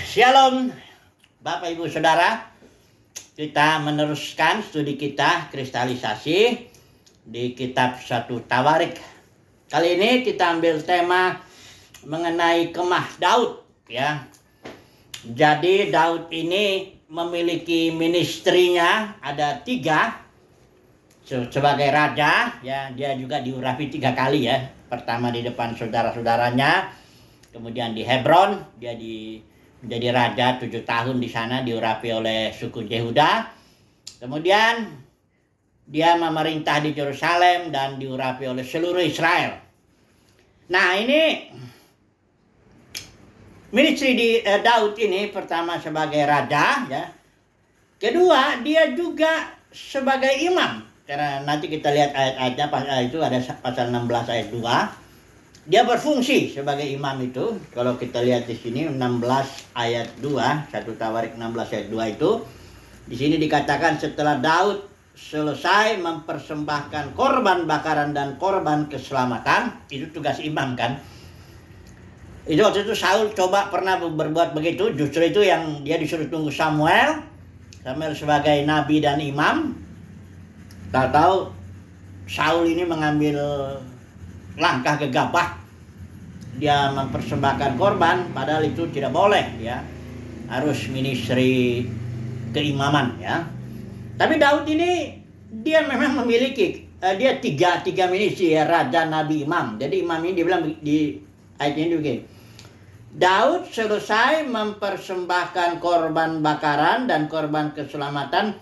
Shalom Bapak Ibu Saudara. Kita meneruskan studi kita kristalisasi di kitab 1 Tawarik. Kali ini kita ambil tema mengenai kemah Daud ya. Jadi Daud ini memiliki ministrinya ada 3 sebagai raja ya. Dia juga diurapi 3 kali ya. Pertama di depan saudara-saudaranya, kemudian di Hebron dia menjadi raja 7 tahun di sana, diurapi oleh suku Yehuda. Kemudian dia memerintah di Yerusalem dan diurapi oleh seluruh Israel. Nah, ini ministry di Daud ini pertama sebagai raja ya. Kedua, dia juga sebagai imam. Karena nanti kita lihat ayat-ayatnya, itu ada pasal 16 ayat 2. Dia berfungsi sebagai imam itu. Kalau kita lihat di sini 16 ayat 2, 1 Tawarik 16 ayat 2 itu. Di sini dikatakan setelah Daud selesai mempersembahkan korban bakaran dan korban keselamatan, itu tugas imam kan. Itu waktu itu Saul pernah berbuat begitu, justru itu yang dia disuruh tunggu Samuel sebagai nabi dan imam. Tahu-tahu Saul ini mengambil langkah gegabah, dia mempersembahkan korban, padahal itu tidak boleh ya, harus ministry keimaman ya. Tapi Daud ini dia memang memiliki dia tiga ministry ya, raja, nabi, imam. Jadi imam ini dibilang di ayat ini begini, Daud selesai mempersembahkan korban bakaran dan korban keselamatan,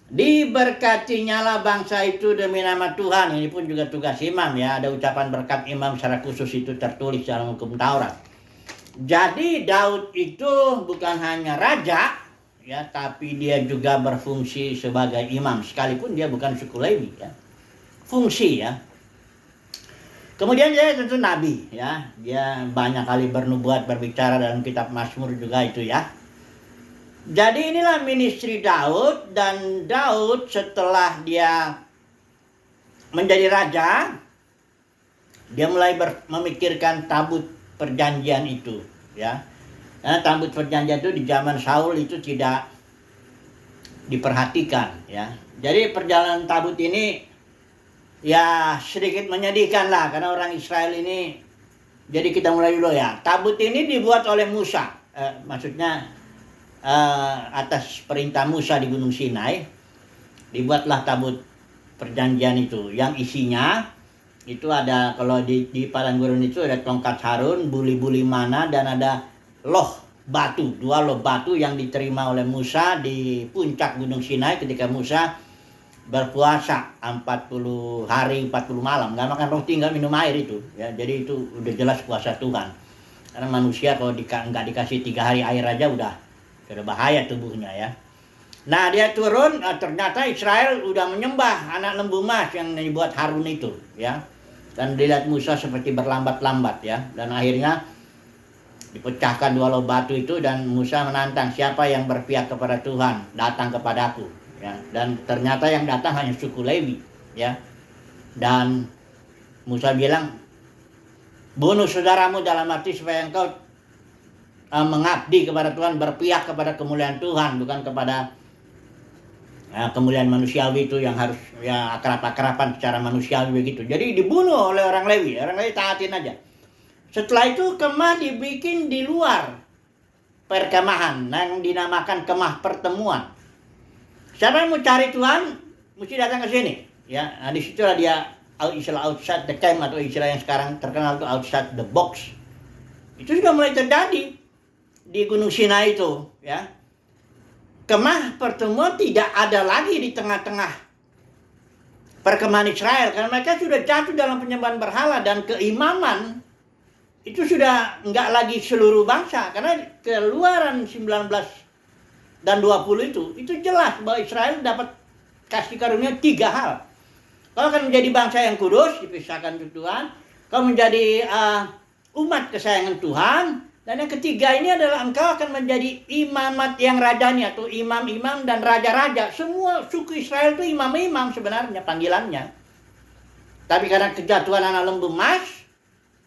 diberkatinya bangsa itu demi nama Tuhan. Ini pun juga tugas imam ya. Ada ucapan berkat imam secara khusus itu tertulis dalam hukum Taurat. Jadi Daud itu bukan hanya raja ya, tapi dia juga berfungsi sebagai imam sekalipun dia bukan suku Lewi ya. Fungsi ya. Kemudian dia tentu nabi ya. Dia banyak kali bernubuat, berbicara dalam kitab Mazmur juga itu ya. Jadi inilah ministry Daud. Dan Daud setelah dia menjadi raja, dia mulai memikirkan tabut perjanjian itu ya. Karena tabut perjanjian itu di zaman Saul itu tidak diperhatikan ya. Jadi perjalanan tabut ini ya sedikit menyedihkan lah, karena orang Israel ini. Jadi kita mulai dulu ya. Tabut ini dibuat oleh Musa, maksudnya atas perintah Musa di Gunung Sinai, dibuatlah tabut perjanjian itu, yang isinya itu ada, kalau di padang gurun itu ada tongkat Harun, buli-buli mana, dan ada loh batu, 2 loh batu yang diterima oleh Musa di puncak Gunung Sinai ketika Musa berpuasa 40 hari 40 malam, nggak makan roti, nggak minum air itu ya. Jadi itu udah jelas kuasa Tuhan, karena manusia kalau nggak dikasih 3 hari air aja udah bahaya tubuhnya ya. Nah, dia turun, ternyata Israel udah menyembah anak lembu emas yang dibuat Harun itu ya. Dan dilihat Musa seperti berlambat-lambat ya. Dan akhirnya dipecahkan 2 loh batu itu, dan Musa menantang, siapa yang berpihak kepada Tuhan, datang kepadaku ya. Dan ternyata yang datang hanya suku Lewi ya. Dan Musa bilang, bunuh saudaramu, dalam arti supaya engkau mengabdi kepada Tuhan, berpihak kepada kemuliaan Tuhan, bukan kepada kemuliaan manusiawi itu yang harus ya akrab-akraban secara manusiawi begitu. Jadi dibunuh oleh orang Lewi taatin aja. Setelah itu kemah dibikin di luar perkemahan yang dinamakan kemah pertemuan. Siapa yang mau cari Tuhan mesti datang ke sini ya. Nah, di situlah dia istilah outside the camp, atau istilah yang sekarang terkenal itu outside the box. Itu sudah mulai terjadi di Gunung Sinai itu ya. Kemah pertemuan tidak ada lagi di tengah-tengah perkemahan Israel, karena mereka sudah jatuh dalam penyembahan berhala, dan keimaman itu sudah enggak lagi seluruh bangsa. Karena Keluaran 19 dan 20 itu jelas bahwa Israel dapat kasih karunia 3 hal. Kau akan menjadi bangsa yang kudus, dipisahkan untuk Tuhan. Kau menjadi umat kesayangan Tuhan. Dan yang ketiga ini adalah engkau akan menjadi imamat yang rajani, atau imam-imam dan raja-raja. Semua suku Israel itu imam-imam sebenarnya panggilannya. Tapi karena kejatuhan anak lembu emas,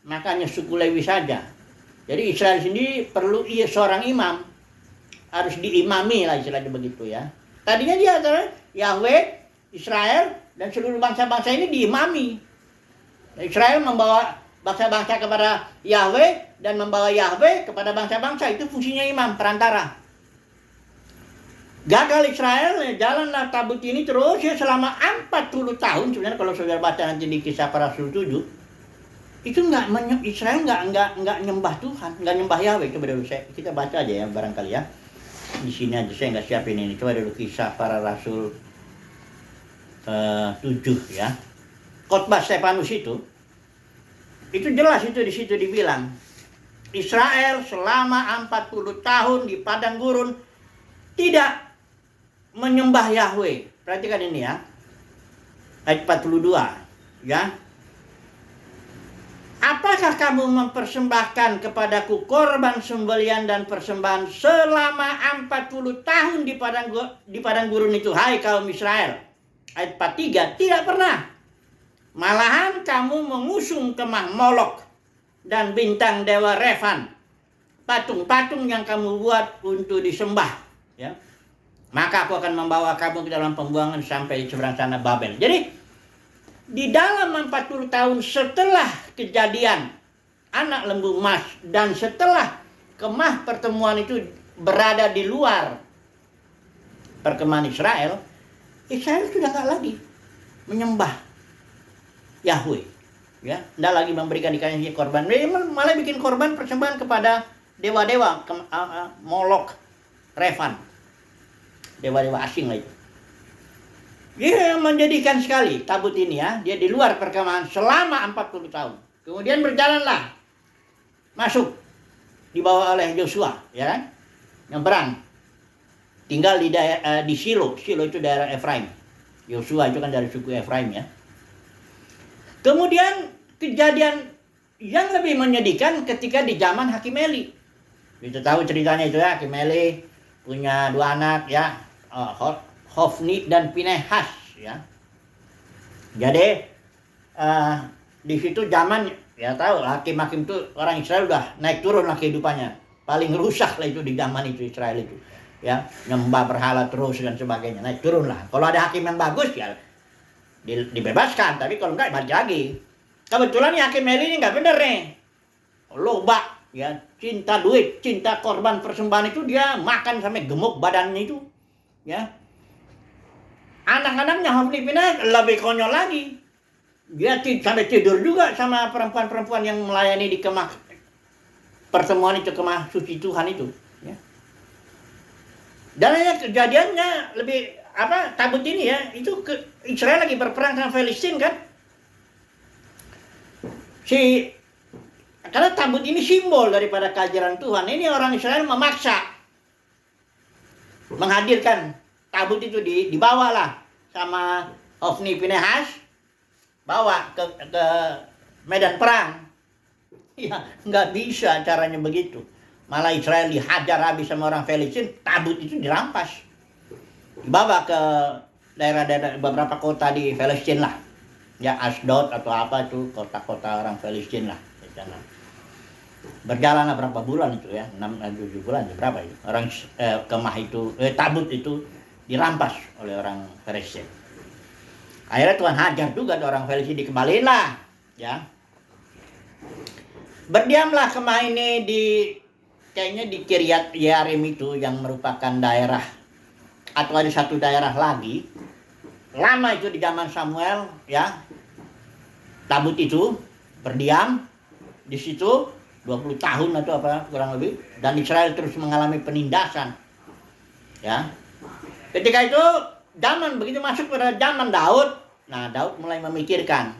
makanya suku Lewi saja Jadi Israel sendiri perlu seorang imam, harus diimami lah istilahnya begitu ya. Tadinya dia adalah Yahweh, Israel, dan seluruh bangsa-bangsa ini diimami. Israel membawa bangsa-bangsa kepada Yahweh dan membawa Yahweh kepada bangsa-bangsa. Itu fungsinya imam, perantara. Gagal Israel, jalanlah tabut ini terus ya selama 40 tahun. Sebenarnya kalau saudara baca nanti di Kisah Para Rasul 7, itu Israel nggak nyembah Tuhan, nggak nyembah Yahweh. Coba dulu kita baca aja ya barangkali ya. Di sini aja saya nggak siapin ini. Coba dulu Kisah Para Rasul 7 ya. Khotbah Stefanus itu jelas itu di situ dibilang Israel selama 40 tahun di padang gurun tidak menyembah Yahweh. Perhatikan ini ya. Ayat 42 ya. Apakah kamu mempersembahkan kepadaku korban sembelian dan persembahan selama 40 tahun di padang gurun itu, hai kaum Israel? Ayat 43, tidak pernah. Malahan kamu mengusung kemah Molok dan bintang dewa Refan, patung-patung yang kamu buat untuk disembah. Ya. Maka aku akan membawa kamu ke dalam pembuangan sampai seberang sana Babel. Jadi di dalam 40 tahun setelah kejadian anak lembu emas dan setelah kemah pertemuan itu berada di luar perkemahan Israel sudah nggak lagi menyembah Yahweh, ya, tidak lagi memberikan ikannya korban, malah bikin korban persembahan kepada dewa-dewa Molok, Refan, dewa-dewa asing lah itu. Dia menjadikan sekali tabut ini ya, dia di luar perkemahan selama 40 tahun. Kemudian berjalanlah masuk dibawa oleh Yosua, ya kan? Nyebrang. Tinggal di Shilo. Shilo itu daerah Efraim. Yosua itu kan dari suku Efraim ya. Kemudian kejadian yang lebih menyedihkan ketika di zaman Hakim Eli. Kita tahu ceritanya itu ya, Hakim Eli punya 2 anak ya, Hofni dan Pinehas ya. Jadi di situ zaman ya tahu hakim-hakim itu orang Israel udah naik turun lah kehidupannya. Paling rusak lah itu di zaman itu Israel itu. Ya, nyembah berhala terus dan sebagainya. Naik turun lah. Kalau ada hakim yang bagus ya dibebaskan, tapi kalau enggak balik lagi. Kebetulan hakim Eli ini enggak bener nih. Loba ya, cinta duit, cinta korban persembahan itu dia makan sampai gemuk badannya itu. Ya. Anak-anaknya Hofni Pinehas lebih konyol lagi. Dia sampai tidur juga sama perempuan-perempuan yang melayani di kemah pertemuan itu, kemah suci Tuhan itu. Ya. Dan kejadiannya lebih tabut ini ya, itu Israel lagi berperang sama Filistin kan. Karena tabut ini simbol daripada keajaran Tuhan. Ini orang Israel memaksa menghadirkan tabut itu dibawalah sama Hofni Pinehas, bawa ke medan perang. Ya, nggak bisa caranya begitu. Malah Israel dihajar habis sama orang Filistin, tabut itu dirampas. Dibawa ke daerah-daerah beberapa kota di Filistin lah. Ya, Asdod atau apa itu, kota-kota orang Filistin lah. Berjalanlah berapa bulan itu ya, 6-7 bulan berapa itu. Orang kemah itu, tabut itu dirampas oleh orang Filistin. Akhirnya Tuhan hajar juga orang Filistin, dikembaliin lah, ya. Berdiamlah kemah ini kayaknya di Kiryat Yearim itu yang merupakan daerah, atau ada satu daerah lagi. Lama itu di zaman Samuel, ya. Tabut itu berdiam di situ 20 tahun atau apa kurang lebih, dan Israel terus mengalami penindasan. Ya. Ketika itu begitu masuk pada zaman Daud, nah Daud mulai memikirkan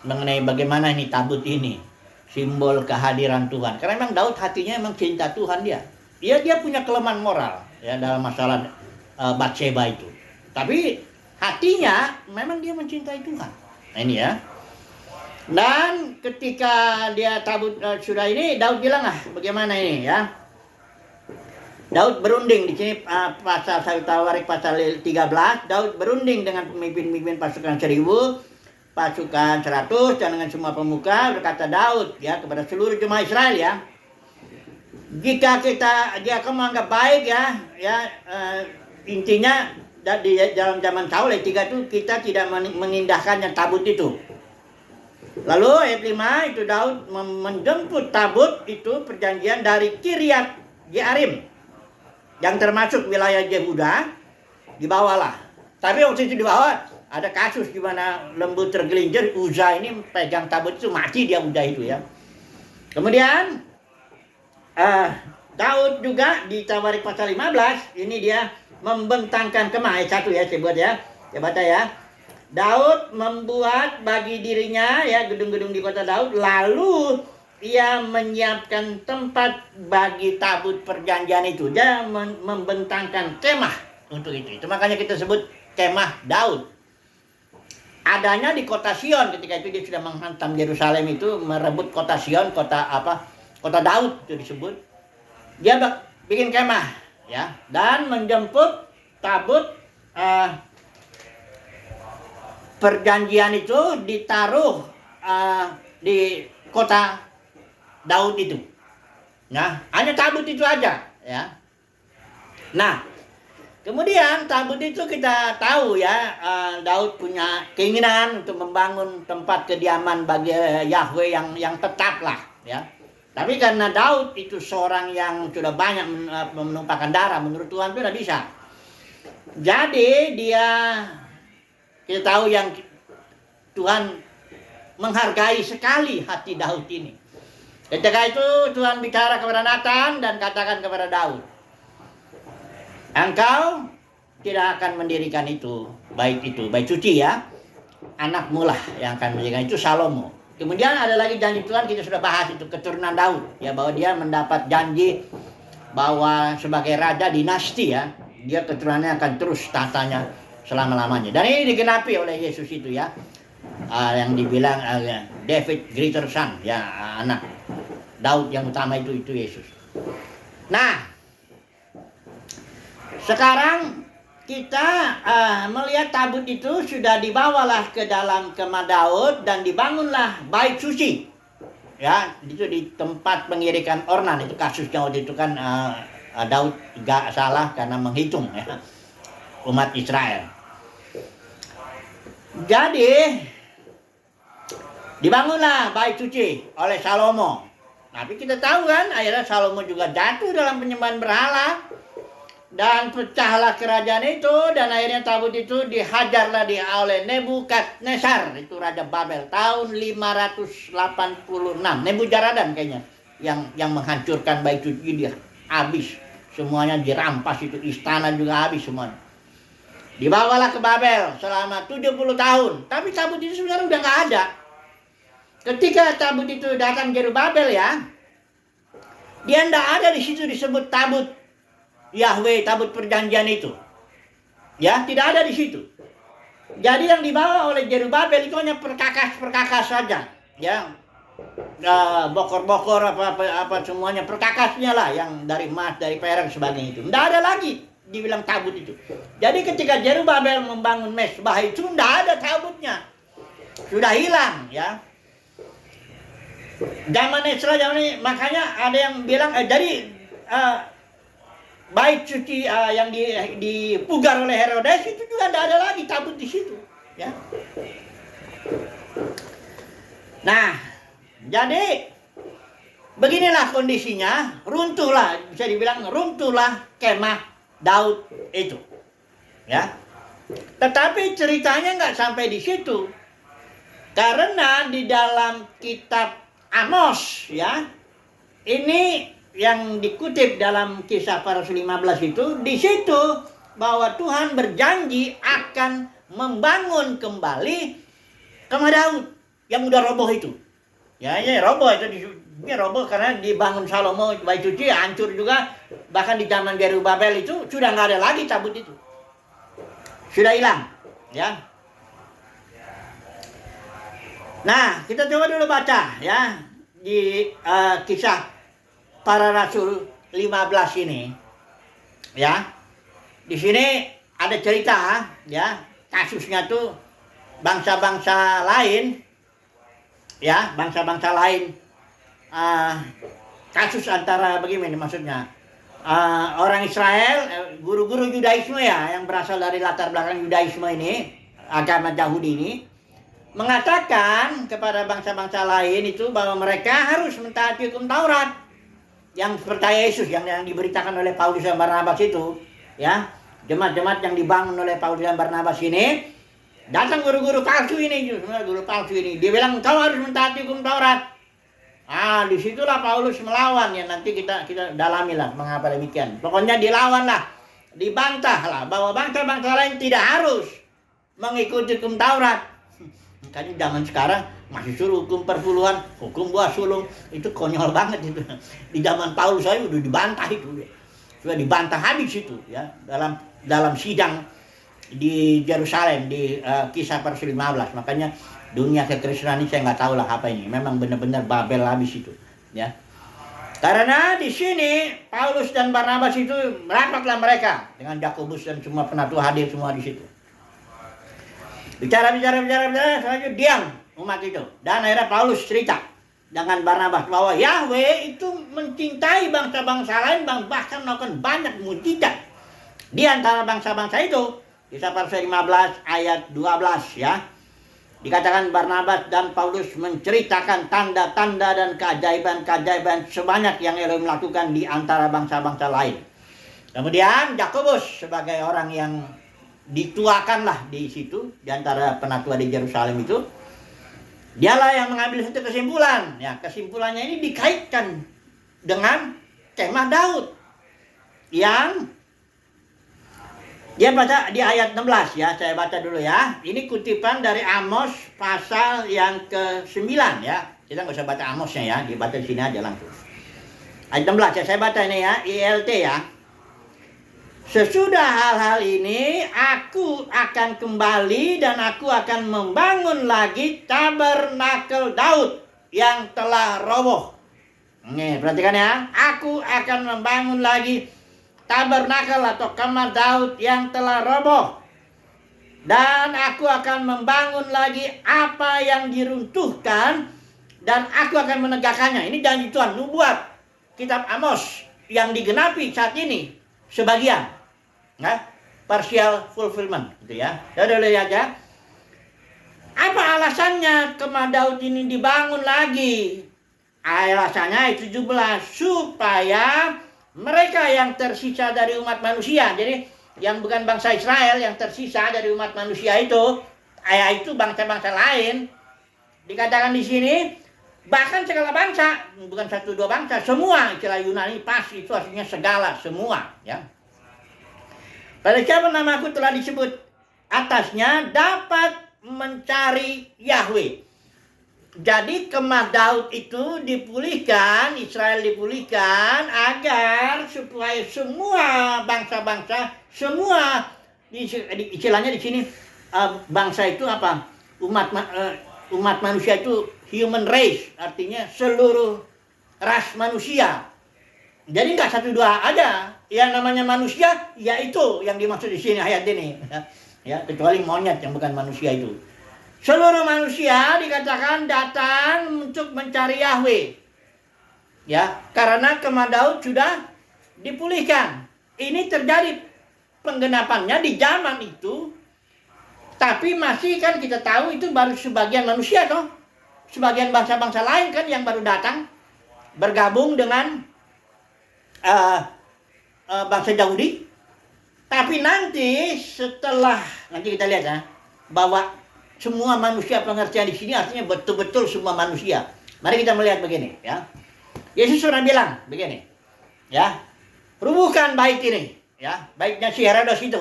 mengenai bagaimana ini tabut ini simbol kehadiran Tuhan. Karena memang Daud hatinya memang cinta Tuhan dia. Dia punya kelemahan moral ya dalam masalah Batseba itu. Tapi hatinya memang dia mencintai Tuhan. Nah ini ya. Dan ketika dia tabut sudah ini, Daud bilang bagaimana ini ya. Daud berunding di sini pasal saya tawarik pasal 13. Daud berunding dengan pemimpin-pemimpin pasukan 1000, pasukan 100 dan dengan semua pemuka. Berkata Daud ya kepada seluruh jemaah Israel ya, Jika dia menganggap baik intinya di dalam zaman Saul ayat 3 itu kita tidak mengindahkan yang tabut itu. Lalu ayat 5 itu Daud menjemput tabut itu perjanjian dari Kiryat Jearim yang termasuk wilayah Yehuda, dibawalah. Tapi waktu itu dibawa ada kasus di mana lembu tergelincir, Uza ini pegang tabut itu, mati dia Uza itu ya. Kemudian Daud juga di Tawarik pasal 15 ini dia membentangkan kemah ayat 1 ya, saya buat ya. Ya baca ya. Daud membuat bagi dirinya ya gedung-gedung di kota Daud, lalu ia menyiapkan tempat bagi tabut perjanjian itu. Dia membentangkan kemah untuk itu. Itu makanya kita sebut kemah Daud. Adanya di kota Sion, ketika itu dia sudah menghantam Yerusalem itu, merebut kota Sion, kota Daud itu disebut. Dia bikin kemah ya dan menjemput tabut perjanjian itu ditaruh di kota Daud itu. Nah, hanya tabut itu aja ya. Nah, kemudian tabut itu kita tahu ya, Daud punya keinginan untuk membangun tempat kediaman bagi Yahweh yang tetap lah ya. Tapi karena Daud itu seorang yang sudah banyak menumpahkan darah, menurut Tuhan itu tidak bisa. Jadi kita tahu yang Tuhan menghargai sekali hati Daud ini. Ketika itu Tuhan bicara kepada Nathan dan katakan kepada Daud, engkau tidak akan mendirikan itu, bait suci ya. Anakmu lah yang akan mendirikan itu, Salomo. Kemudian ada lagi janji Tuhan, kita sudah bahas itu, keturunan Daud ya, bahwa dia mendapat janji bahwa sebagai raja dinasti ya, dia keturunannya akan terus tatanya selama-lamanya. Dan ini digenapi oleh Yesus itu ya, yang dibilang David greater son ya, anak Daud yang utama itu Yesus. Nah, sekarang kita melihat tabut itu sudah dibawalah ke dalam kemah Daud dan dibangunlah bait suci. Ya, itu di tempat pengirikan ornan. Itu kasusnya waktu itu kan Daud gak salah karena menghitung ya, umat Israel. Jadi dibangunlah bait suci oleh Salomo. Tapi kita tahu kan akhirnya Salomo juga jatuh dalam penyembahan berhala. Dan pecahlah kerajaan itu, dan akhirnya tabut itu dihajarlah oleh Nebukadnezar, itu Raja Babel, tahun 586. Nebuzaradan kayaknya yang menghancurkan bait suci, dia habis. Semuanya dirampas itu, istana juga habis semuanya. Dibawalah ke Babel selama 70 tahun. Tapi tabut itu sebenarnya udah nggak ada. Ketika tabut itu datang ke Babel ya, dia nggak ada di situ disebut tabut Yahweh, tabut perjanjian itu. Ya, tidak ada di situ. Jadi yang dibawa oleh Zerubabel itu hanya perkakas saja. Ya, bokor-bokor apa semuanya perkakasnya lah, yang dari emas, dari perak sebagainya itu. Tidak ada lagi dibilang tabut itu. Jadi ketika Zerubabel membangun mezbah itu tidak ada tabutnya. Sudah hilang ya. Zaman Ezra ini makanya ada yang bilang dari bait suci yang dipugar oleh Herodes itu juga tidak ada lagi tabut di situ ya. Nah, jadi beginilah kondisinya, bisa dibilang runtuhlah kemah Daud itu ya. Tetapi ceritanya nggak sampai di situ, karena di dalam kitab Amos ya, ini yang dikutip dalam Kisah Para Rasul 15 itu, di situ bahwa Tuhan berjanji akan membangun kembali kemah Daud yang udah roboh itu. Ya, ini roboh itu, ini roboh karena dibangun Salomo bait suci, hancur juga. Bahkan di zaman Zerubabel itu sudah nggak ada lagi tabut itu, sudah hilang. Ya. Nah, kita coba dulu baca ya di Kisah Para Rasul 15 ini ya. Di sini ada cerita ya, kasusnya tuh bangsa-bangsa lain ya, kasus antara bagaimana maksudnya orang Israel, guru-guru Yudaisme ya, yang berasal dari latar belakang Yudaisme ini, agama Yahudi ini, mengatakan kepada bangsa-bangsa lain itu bahwa mereka harus mentaati hukum Taurat yang percaya Yesus yang diberitakan oleh Paulus dan Barnabas itu, ya. Jemaat-jemaat yang dibangun oleh Paulus dan Barnabas ini, datang guru-guru palsu ini, guru palsu ini, dia bilang kau harus mentaati hukum Taurat. Disitulah Paulus melawan, ya nanti kita dalami lah mengapa demikian. Pokoknya dilawan lah, dibantah lah bahwa bangsa-bangsa lain tidak harus mengikuti hukum Taurat. Makanya zaman sekarang masih suruh hukum perpuluhan, hukum buah sulung, itu konyol banget itu. Di zaman Paulus saya udah dibantah itu, sudah dibantah habis itu, ya dalam sidang di Yerusalem di Kisah Rasul 15. Makanya dunia kekristenan ini saya nggak tahu lah apa ini. Memang benar-benar Babel habis itu, ya. Karena di sini Paulus dan Barnabas itu merapatlah mereka dengan Yakobus dan semua penatua hadir semua di situ. Bicara, selanjutnya diam umat itu. Dan akhirnya Paulus cerita dengan Barnabas bahwa Yahweh itu mencintai bangsa-bangsa lain, bahkan melakukan banyak mujizat di antara bangsa-bangsa itu. Kisah Rasul 15 ayat 12, ya. Dikatakan Barnabas dan Paulus menceritakan tanda-tanda dan keajaiban-keajaiban sebanyak yang Elohim lakukan di antara bangsa-bangsa lain. Kemudian Yakobus sebagai orang yang dituakanlah di situ, di antara penatua di Yerusalem itu, dialah yang mengambil satu kesimpulan. Ya, kesimpulannya ini dikaitkan dengan kemah Daud yang dia baca di ayat 16, ya, saya baca dulu ya. Ini kutipan dari Amos pasal yang ke-9, ya. Kita nggak usah baca Amosnya ya, dibaca di sini aja langsung. Ayat 16 ya, saya baca ini ya, ILT ya. Sesudah hal-hal ini, aku akan kembali dan aku akan membangun lagi tabernakel Daud yang telah roboh. Nih, perhatikan ya. Aku akan membangun lagi tabernakel atau kemah Daud yang telah roboh. Dan aku akan membangun lagi apa yang diruntuhkan dan aku akan menegakkannya. Ini janji Tuhan, nubuat kitab Amos yang digenapi saat ini sebagian. Nah, partial fulfillment gitu ya. Sudah lihat ya. Apa alasannya kemah Daud ini dibangun lagi? Alasannya itu 17, supaya mereka yang tersisa dari umat manusia, jadi yang bukan bangsa Israel, yang tersisa dari umat manusia itu bangsa-bangsa lain, dikatakan di sini, bahkan segala bangsa, bukan satu dua bangsa, semua, istilah Yunani pas itu artinya segala, semua, ya. Pada siapa namaku telah disebut atasnya dapat mencari Yahweh. Jadi kemah Daud itu dipulihkan, Israel dipulihkan agar supaya semua bangsa-bangsa, semua istilahnya di sini bangsa itu apa? Umat manusia itu human race, artinya seluruh ras manusia. Jadi nggak satu dua aja yang namanya manusia, yaitu yang dimaksud di sini ayat ini, ya, kecuali monyet yang bukan manusia itu. Seluruh manusia dikatakan datang untuk mencari Yahweh. Ya, karena kemah Daud sudah dipulihkan. Ini terjadi penggenapannya di zaman itu. Tapi masih kan kita tahu itu baru sebagian manusia toh. Sebagian bangsa-bangsa lain kan yang baru datang bergabung dengan bangsa Yahudi. Tapi nanti setelah nanti kita lihat ya bahwa semua manusia, pengertian di sini artinya betul-betul semua manusia. Mari kita melihat begini, ya. Yesus sudah bilang begini, ya. Rubuhkan bait ini, ya. Baitnya si Herodes itu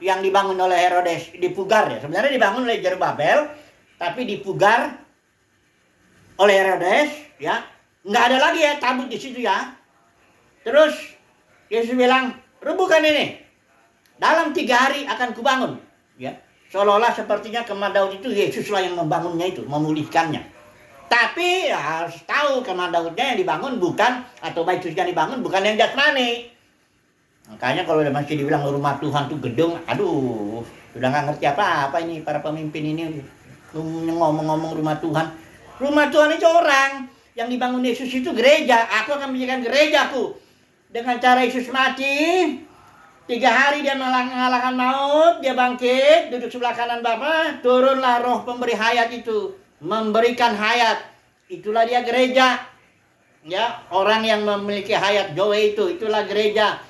yang dibangun oleh Herodes, dipugar ya. Sebenarnya dibangun oleh Zerubabel, tapi dipugar oleh Herodes, ya. Nggak ada lagi ya tabut di situ ya. Terus Yesus bilang, rubuhkan ini. Dalam 3 hari akan kubangun, ya. Seolah-olah sepertinya kemah Daud itu Yesuslah yang membangunnya itu, memulihkannya. Tapi ya, harus tahu kemah Daudnya yang dibangun bukan, atau bait suci yang dibangun bukan yang jasmani. Makanya kalau masih dibilang rumah Tuhan itu gedung, aduh, sudah nggak ngerti apa-apa ini para pemimpin ini ngomong-ngomong rumah Tuhan. Rumah Tuhan itu orang yang dibangun Yesus itu gereja. Aku akan menjadikan gerejaku. Dengan cara Yesus mati, 3 hari dia mengalahkan maut, dia bangkit, duduk sebelah kanan Bapa, turunlah roh pemberi hayat itu, memberikan hayat. Itulah dia gereja. Ya, orang yang memiliki hayat Zoe itulah gereja.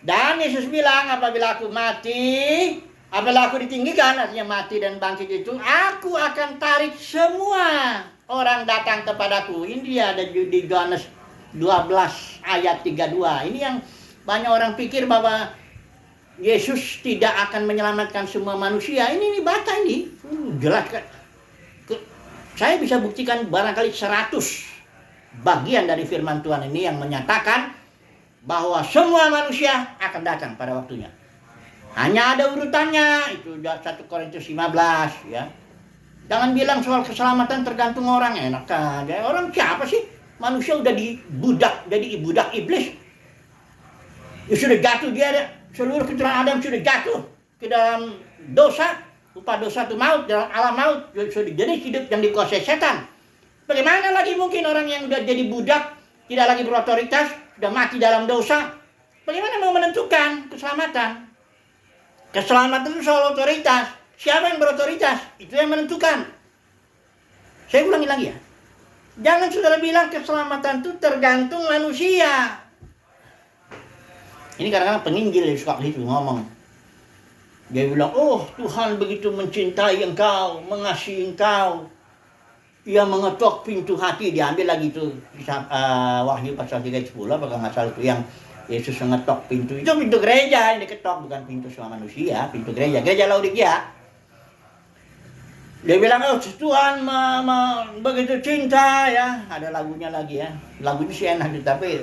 Dan Yesus bilang, apabila aku mati, apabila aku ditinggikan, artinya mati dan bangkit itu, aku akan tarik semua orang datang kepadaku. Ini dia ada di Yohanes 12 ayat 32. Ini yang banyak orang pikir bahwa Yesus tidak akan menyelamatkan semua manusia. Ini baca ini. Jelas kan. Saya bisa buktikan barangkali 100 bagian dari firman Tuhan ini yang menyatakan bahwa semua manusia akan datang pada waktunya. Hanya ada urutannya, itu 1 Korintus 15 ya. Jangan bilang soal keselamatan tergantung orang, enak aja. Orang siapa sih? Manusia udah jadi budak iblis. Ya sudah jatuh dia, seluruh keturunan Adam sudah jatuh ke dalam dosa. Upah dosa itu maut, dalam alam maut. Sudah jadi hidup yang dikuasai setan. Bagaimana lagi mungkin orang yang udah jadi budak, tidak lagi berotoritas, sudah mati dalam dosa? Bagaimana mau menentukan keselamatan? Keselamatan itu soal otoritas. Siapa yang berotoritas? Itu yang menentukan. Saya ulangi lagi ya. Jangan saudara bilang keselamatan itu tergantung manusia. Ini kadang-kadang penginjil suka gitu ngomong. Dia bilang, oh Tuhan begitu mencintai engkau, mengasihi engkau. Ia mengetok pintu hati. Diambil lagi itu Wahyu pasal 3:10 apakah nggak salah itu yang Yesus mengetok pintu. Itu pintu gereja yang diketok, bukan pintu semua manusia. Pintu gereja, gereja Laodikia. Dia bilang, oh Tuhan begitu cinta ya. Ada lagunya lagi ya. Lagunya sih enak, tapi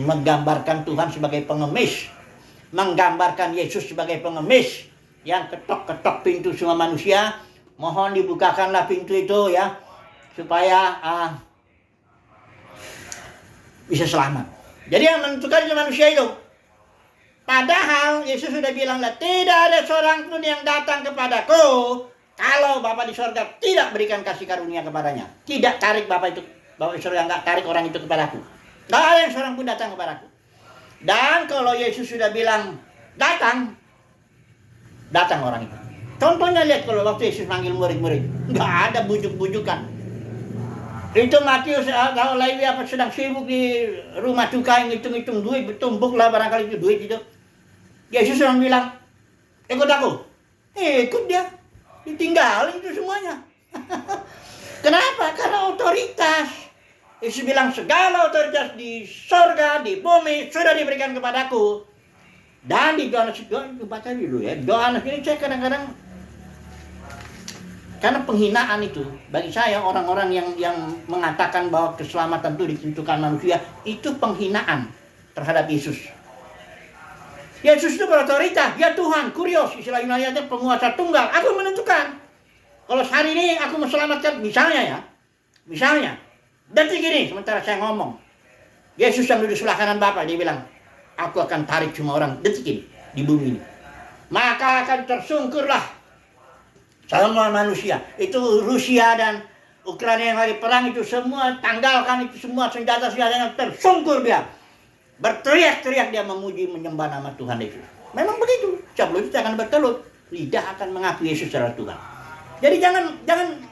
menggambarkan Tuhan sebagai pengemis. Menggambarkan Yesus sebagai pengemis yang ketok-ketok pintu semua manusia. Mohon dibukakanlah pintu itu ya. Supaya bisa selamat. Jadi yang menentukan itu manusia itu. Padahal Yesus sudah bilang, tidak ada seorang pun yang datang kepadaku kalau Bapa di sorga tidak berikan kasih karunia kepadanya. Tidak tarik Bapa di sorga enggak tarik orang itu kepadaku. Tidak ada yang seorang pun datang kepadaku. Dan kalau Yesus sudah bilang datang orang itu. Contohnya lihat kalau waktu Yesus manggil murid-murid, enggak ada bujuk-bujukan. Itu Matius atau Lewi apa sedang sibuk di rumah cukai ngitung-ngitung duit, bertumpuk lah barangkali itu duit itu. Yesus sedang bilang, ikut aku. Ikut dia. Ditinggalin itu semuanya. Kenapa? Karena otoritas. Yesus bilang segala otoritas di sorga, di bumi sudah diberikan kepadaku. Dan di Yohanes itu baca dulu ya. Yohanes ini saya kadang-kadang karena penghinaan itu bagi saya orang-orang yang mengatakan bahwa keselamatan itu ditentukan manusia itu penghinaan terhadap Yesus. Yesus itu berotoritas, dia Tuhan, kurios, istilah Yunani-nya penguasa tunggal. Aku menentukan. Kalau hari ini aku menyelamatkan, misalnya, detik ini sementara saya ngomong, Yesus yang duduk sebelah kanan Bapa, dia bilang, aku akan tarik semua orang detik ini di bumi ini. Maka akan tersungkurlah semua manusia. Itu Rusia dan Ukraina yang lagi perang itu semua tanggalkan itu semua senjata-senjatanya tersungkur dia. Berteriak-teriak dia memuji menyembah nama Tuhan Yesus. Memang begitu. Sebelum itu akan bertelut. Lidah akan mengakui Yesus sebagai Tuhan. Jadi jangan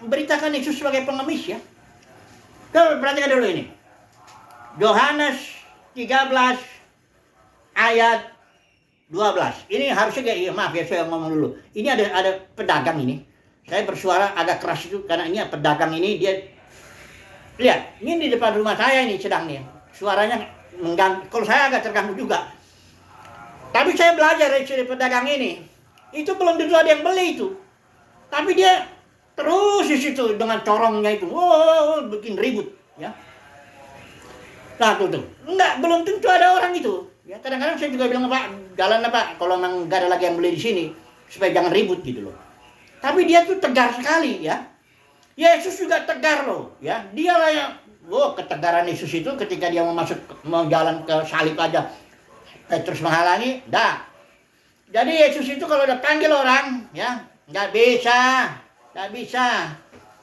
beritakan Yesus sebagai pengemis ya. Coba perhatikan dulu ini. Yohanes 13 ayat 12. Ini harusnya maaf ya saya ngomong dulu. Ini ada pedagang ini. Saya bersuara agak keras itu karena ini pedagang ini dia lihat, ini di depan rumah saya ini sedang nih. Suaranya mengganggu. Kalau saya agak terganggu juga. Tapi saya belajar dari pedagang ini. Itu belum tentu ada yang beli itu. Tapi dia terus di situ dengan corongnya itu. Wow, bikin ribut ya. Nah tuh. Enggak, belum tentu ada orang itu. Ya, kadang-kadang saya juga bilang, Pak, jalan Pak, kalau memang nggak ada lagi yang beli di sini, supaya jangan ribut gitu loh. Tapi dia tuh tegar sekali ya. Yesus juga tegar loh ya. Dialah yang, ketegaran Yesus itu ketika dia mau jalan ke salib aja, Petrus menghalangi, dah. Jadi Yesus itu kalau udah panggil orang, ya, nggak bisa,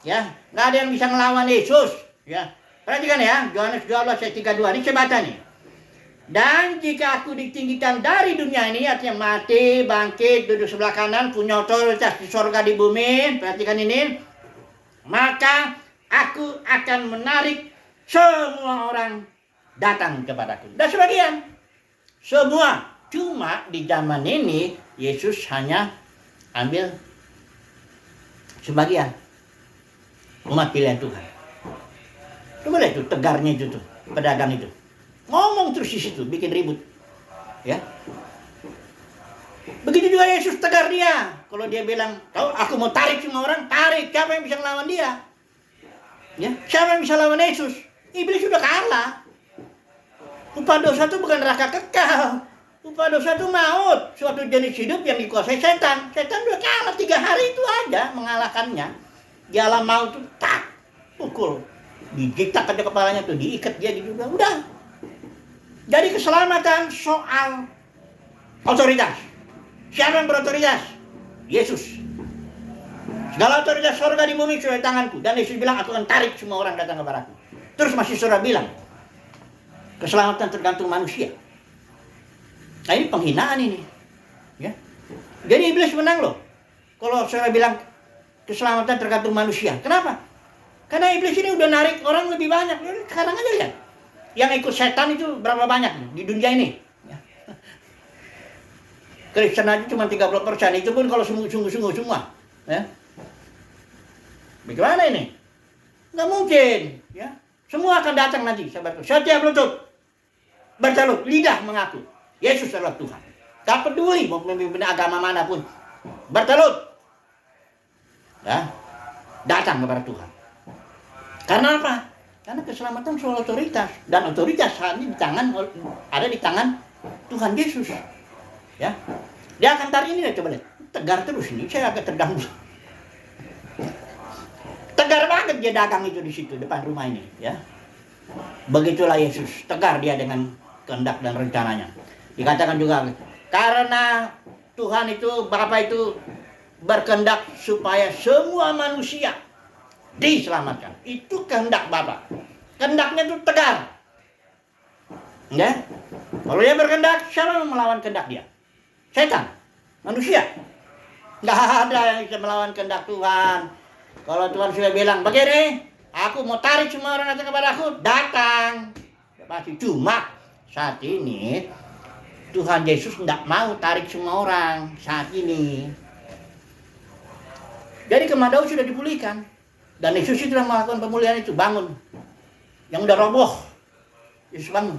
ya, nggak ada yang bisa ngelawan Yesus, Ya, perhatikan ya, Yohanes 12 ayat 32 ini saya baca nih. Dan jika aku ditinggikan dari dunia ini, artinya mati, bangkit, duduk sebelah kanan, punya otoritas di sorga di bumi, perhatikan ini, maka aku akan menarik semua orang datang kepadaku. Dan sebagian, semua. Cuma di zaman ini, Yesus hanya ambil sebagian umat pilihan Tuhan. Coba lihat itu tegarnya itu tuh, pedagang itu. Ngomong terus di situ, bikin ribut. Ya. Begitu juga Yesus tegar dia. Kalau dia bilang, "Kau aku mau tarik semua orang, tarik. Siapa yang bisa melawan dia?" Ya, siapa yang bisa lawan Yesus? Iblis sudah kalah. Upah dosa itu bukan neraka kekal. Upah dosa itu maut, suatu jenis hidup yang dikuasai setan. Setan sudah kalah 3 hari itu aja mengalahkannya. Di alam maut itu tak pukul. Dijitak aja kepalanya tuh, diikat dia gitu udah. Jadi keselamatan soal otoritas. Siapa yang berotoritas? Yesus. Segala otoritas surga di bumi sudah di tanganku. Dan Yesus bilang, aku akan tarik semua orang datang kepadaku. Terus masih surah bilang, keselamatan tergantung manusia. Nah ini penghinaan ini. Ya. Jadi iblis menang loh. Kalau surah bilang, keselamatan tergantung manusia. Kenapa? Karena iblis ini udah narik orang lebih banyak. Sekarang aja lihat. Yang ikut setan itu berapa banyak di dunia ini? Ya. Kristen aja cuma 30%. Itu pun kalau sungguh-sungguh semua. Ya. Bagaimana ini? Nggak mungkin. Ya. Semua akan datang nanti. Setiap lutut bertalut, lidah mengaku Yesus adalah Tuhan. Tak peduli mau pemimpin agama manapun. Bertalut. Ya. Datang kepada Tuhan. Karena apa? Karena keselamatan soal otoritas. Dan otoritas saat ini ada di tangan Tuhan Yesus. Ya. Dia akan tarik ini, coba lihat. Tegar terus ini, saya agak terganggu. Tegar banget dia dagang itu di situ, depan rumah ini. Ya. Begitulah Yesus, tegar dia dengan kehendak dan rencananya. Dikatakan juga, karena Tuhan itu, Bapa itu berkehendak supaya semua manusia diselamatkan. Itu kehendak Bapa. Kehendaknya itu tegar. Ya. Kalau dia berkehendak, siapa yang melawan kehendak dia? Setan. Manusia. Nggak ada yang bisa melawan kehendak Tuhan. Kalau Tuhan sudah bilang, begini, aku mau tarik semua orang datang kepada aku, datang. Pasti cuma saat ini Tuhan Yesus tidak mau tarik semua orang saat ini. Jadi kemah Daud sudah dipulihkan. Dan Yesus sudah melakukan pemulihan itu, bangun. Yang udah roboh, Yesus bangun.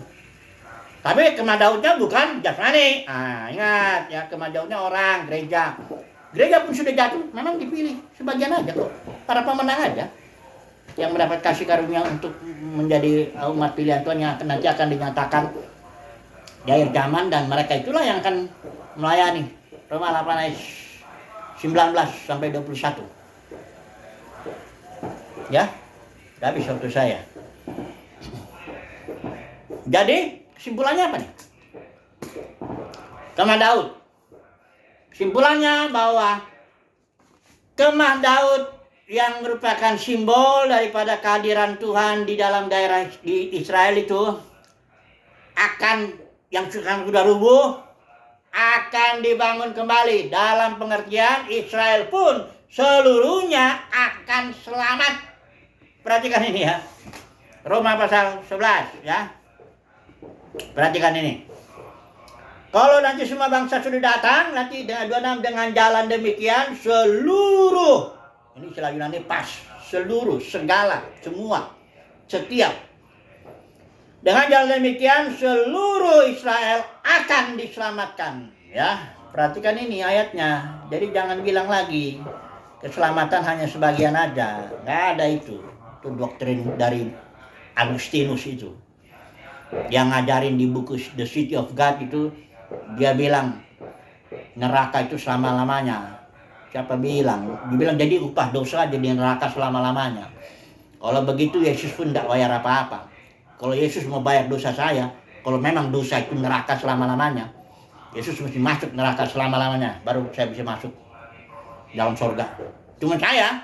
Tapi kemah Daudnya bukan jasmani. Ingat ya, kemah Daudnya orang, gereja. Gereja pun sudah jatuh, memang dipilih sebagian aja kok. Para pemenang aja yang mendapat kasih karunia untuk menjadi umat pilihan Tuhan yang nanti akan dinyatakan di akhir zaman, dan mereka itulah yang akan melayani. Roma 8 ayat 19 sampai 21. Ya, habis waktu saya. Jadi kesimpulannya apa nih? Kemah Daud. Kesimpulannya bahwa kemah Daud yang merupakan simbol daripada kehadiran Tuhan di dalam daerah di Israel itu akan, yang sudah rubuh, akan dibangun kembali. Dalam pengertian Israel pun seluruhnya akan selamat. Perhatikan ini ya. Roma pasal 11 ya. Perhatikan ini. Kalau nanti semua bangsa sudah datang, nanti dengan jalan demikian seluruh, ini istilah Yunani pas, seluruh, segala, semua, setiap. Dengan jalan demikian seluruh Israel akan diselamatkan. Ya, perhatikan ini ayatnya. Jadi jangan bilang lagi keselamatan hanya sebagian aja. Nggak ada itu. Itu doktrin dari Agustinus itu. Yang ngajarin di buku The City of God itu, dia bilang neraka itu selama-lamanya. Siapa bilang? Dibilang jadi upah dosa jadi neraka selama-lamanya. Kalau begitu Yesus pun tidak bayar apa-apa. Kalau Yesus mau bayar dosa saya, kalau memang dosa itu neraka selama-lamanya, Yesus mesti masuk neraka selama-lamanya, baru saya bisa masuk dalam surga. Cuma saya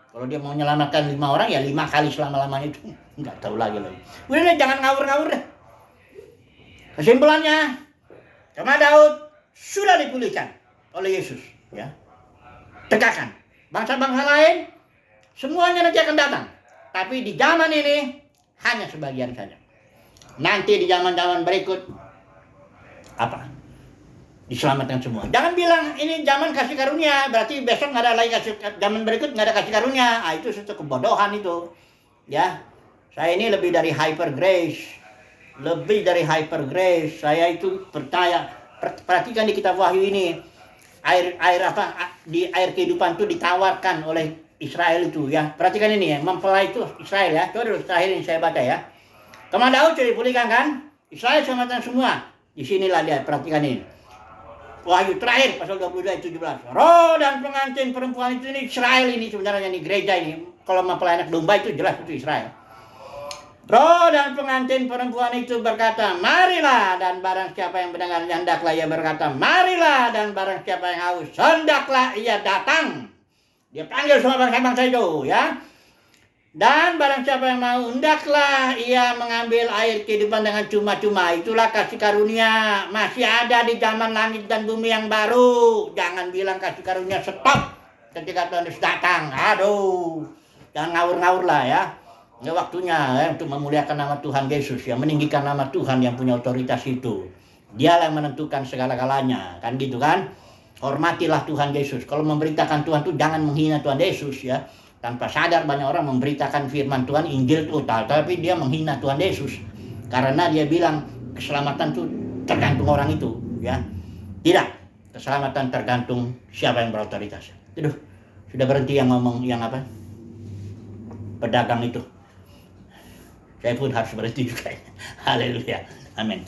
Kalau dia mau menyelamatkan 5 orang ya 5 kali selama-lamanya itu. Nggak tahu lagi. Udah deh, jangan ngawur-ngawur deh. Kesimpulannya, jemaat Daud sudah dipulihkan oleh Yesus. Ya, tegakkan. Bangsa-bangsa lain semuanya nanti akan datang. Tapi di zaman ini hanya sebagian saja. Nanti di zaman-zaman berikut apa? Diselamatkan semua. Jangan bilang ini zaman kasih karunia, berarti besok nggak ada lagi zaman berikut nggak ada kasih karunia. Itu suatu kebodohan itu. Ya, saya ini lebih dari hyper grace, Saya itu percaya. Perhatikan di kitab Wahyu ini, air apa di air kehidupan itu ditawarkan oleh Israel itu ya. Perhatikan ini ya, mempelai itu Israel ya. Coba dulu terakhir ini saya baca ya. Kemana Daud sudah dipulihkan kan? Israel selamatkan semua. Di sinilah dia, perhatikan ini. Wahyu terakhir pasal 22 ayat 17. Roh dan pengantin perempuan itu ini Israel ini sebenarnya ini gereja ini. Kalau mempelai anak domba itu jelas itu Israel. Roh dan pengantin perempuan itu berkata, marilah, dan barang siapa yang mendengar hendaklah ia berkata, marilah, dan barang siapa yang haus hendaklah ia datang. Dia panggil semua bangsa-bangsa itu ya. Dan barang siapa yang mau, hendaklah ia mengambil air kehidupan dengan cuma-cuma. Itulah kasih karunia. Masih ada di zaman langit dan bumi yang baru. Jangan bilang kasih karunia stop ketika Tuhan Yesus datang. Aduh, jangan ngawur-ngawur lah ya. Ini waktunya ya, untuk memuliakan nama Tuhan Yesus, yang meninggikan nama Tuhan yang punya otoritas itu. Dialah yang menentukan segala-galanya, kan gitu kan? Hormatilah Tuhan Yesus. Kalau memberitakan Tuhan itu jangan menghina Tuhan Yesus ya. Tanpa sadar banyak orang memberitakan firman Tuhan, Injil total, tapi dia menghina Tuhan Yesus. Karena dia bilang keselamatan itu tergantung orang itu, ya. Tidak, keselamatan tergantung siapa yang berotoritas. Aduh, sudah berhenti yang ngomong yang apa? Pedagang itu. Saya pun harus berhenti juga. Haleluya. Amin.